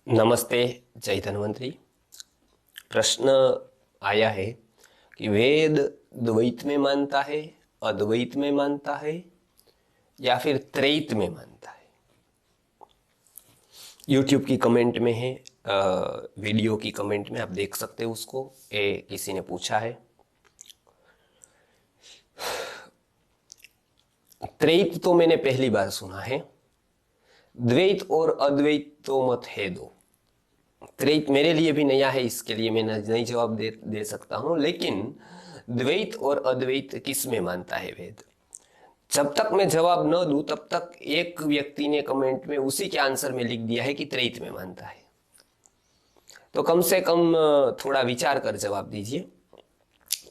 नमस्ते। जय धन्वंतरी। प्रश्न आया है कि वेद द्वैत में मानता है, अद्वैत में मानता है या फिर त्रैत में मानता है। YouTube की कमेंट में है, वीडियो की कमेंट में आप देख सकते हो उसको। ये किसी ने पूछा है। त्रैत तो मैंने पहली बार सुना है, द्वैत और अद्वैत तो मत है दो। त्रैत मेरे लिए भी नया है, इसके लिए मैं नहीं जवाब दे सकता हूं। लेकिन द्वैत और अद्वैत किस में मानता है वेद? जब तक मैं जवाब न दूं तब तक एक व्यक्ति ने कमेंट में उसी के आंसर में लिख दिया है कि त्रैत में मानता है। तो कम से कम थोड़ा विचार कर जवाब दीजिए।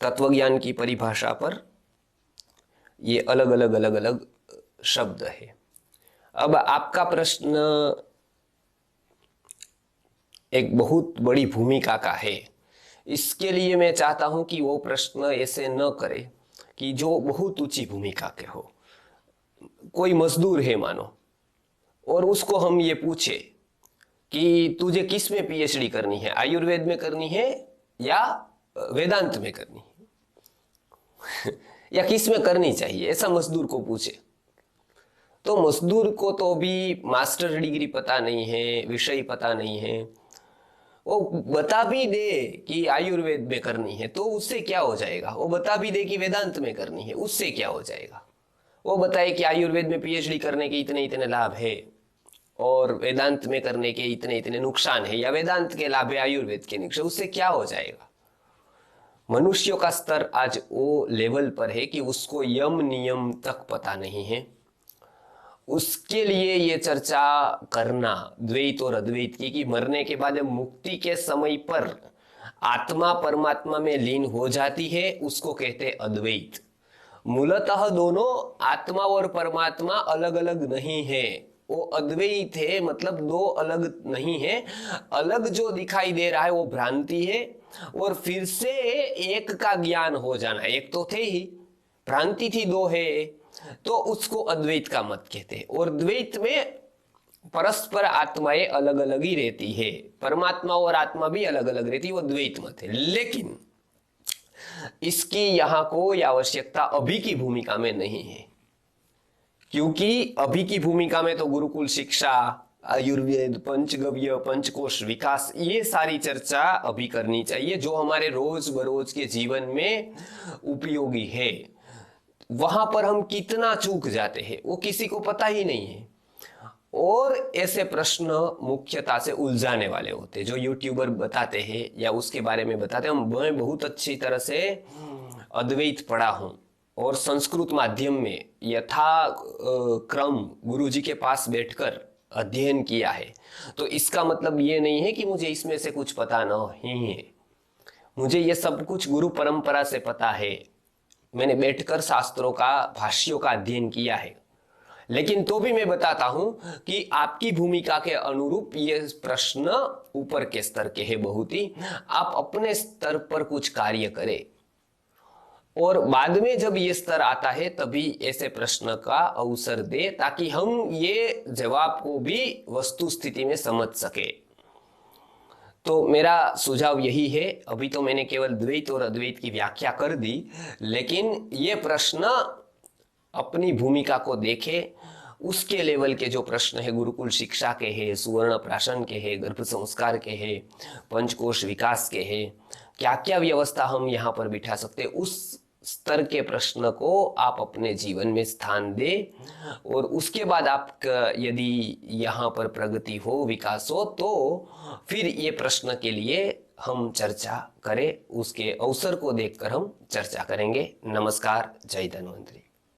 तत्वज्ञान की परिभाषा पर ये अलग अलग शब्द है। अब आपका प्रश्न एक बहुत बड़ी भूमिका का है। इसके लिए मैं चाहता हूं कि वो प्रश्न ऐसे न करे कि जो बहुत ऊंची भूमिका के हो। कोई मजदूर है मानो, और उसको हम ये पूछे कि तुझे किस में पीएचडी करनी है, आयुर्वेद में करनी है या वेदांत में करनी है या किस में करनी चाहिए, ऐसा मजदूर को पूछे। तो मजदूर को तो भी मास्टर डिग्री पता नहीं है, विषय पता नहीं है। वो बता भी दे कि आयुर्वेद में करनी है तो उससे क्या हो जाएगा। वो बता भी दे कि वेदांत में करनी है, उससे क्या हो जाएगा। वो बताए कि आयुर्वेद में पीएचडी करने के इतने इतने लाभ है और वेदांत में करने के इतने इतने नुकसान है, या वेदांत के लाभ है आयुर्वेद के नुकसान, उससे क्या हो जाएगा। मनुष्यों का स्तर आज वो लेवल पर है कि उसको यम नियम तक पता नहीं है। उसके लिए ये चर्चा करना द्वैत और अद्वैत की कि मरने के बाद मुक्ति के समय पर आत्मा परमात्मा में लीन हो जाती है, उसको कहते हैं अद्वैत। मूलतः दोनों आत्मा और परमात्मा अलग अलग नहीं है, वो अद्वैत है। मतलब दो अलग नहीं है। अलग जो दिखाई दे रहा है वो भ्रांति है, और फिर से एक का ज्ञान हो जाना। एक तो थे ही, भ्रांति थी, दो है, तो उसको अद्वैत का मत कहते हैं। और द्वैत में परस्पर आत्माएं अलग अलग ही रहती है, परमात्मा और आत्मा भी अलग अलग रहती है, वो द्वैत मत है। लेकिन इसकी यहां कोई आवश्यकता अभी की भूमिका में नहीं है, क्योंकि अभी की भूमिका में तो गुरुकुल शिक्षा, आयुर्वेद, पंचगव्य, पंचकोश विकास, ये सारी चर्चा अभी करनी चाहिए जो हमारे रोज बरोज के जीवन में उपयोगी है। वहां पर हम कितना चूक जाते हैं वो किसी को पता ही नहीं है। और ऐसे प्रश्न मुख्यतः से उलझाने वाले होते हैं जो यूट्यूबर बताते हैं या उसके बारे में बताते हैं। मैं बहुत अच्छी तरह से अद्वैत पढ़ा हूं और संस्कृत माध्यम में यथा क्रम गुरुजी के पास बैठकर अध्ययन किया है। तो इसका मतलब ये नहीं है कि मुझे इसमें से कुछ पता नहीं है। मुझे ये सब कुछ गुरु परंपरा से पता है। मैंने बैठकर शास्त्रों का, भाष्यों का अध्ययन किया है। लेकिन तो भी मैं बताता हूं कि आपकी भूमिका के अनुरूप ये प्रश्न ऊपर के स्तर के है बहुत ही। आप अपने स्तर पर कुछ कार्य करें, और बाद में जब ये स्तर आता है तभी ऐसे प्रश्न का अवसर दे, ताकि हम ये जवाब को भी वस्तु स्थिति में समझ सके। तो मेरा सुझाव यही है। अभी तो मैंने केवल द्वैत और अद्वैत की व्याख्या कर दी, लेकिन ये प्रश्न अपनी भूमिका को देखे। उसके लेवल के जो प्रश्न है, गुरुकुल शिक्षा के है, सुवर्ण प्राशन के है, गर्भ संस्कार के है, पंचकोश विकास के है, क्या क्या व्यवस्था हम यहाँ पर बिठा सकते, उस स्तर के प्रश्न को आप अपने जीवन में स्थान दे। और उसके बाद आप यदि यहाँ पर प्रगति हो, विकास हो, तो फिर ये प्रश्न के लिए हम चर्चा करें। उसके अवसर को देखकर हम चर्चा करेंगे। नमस्कार। जय धन्वंतरी।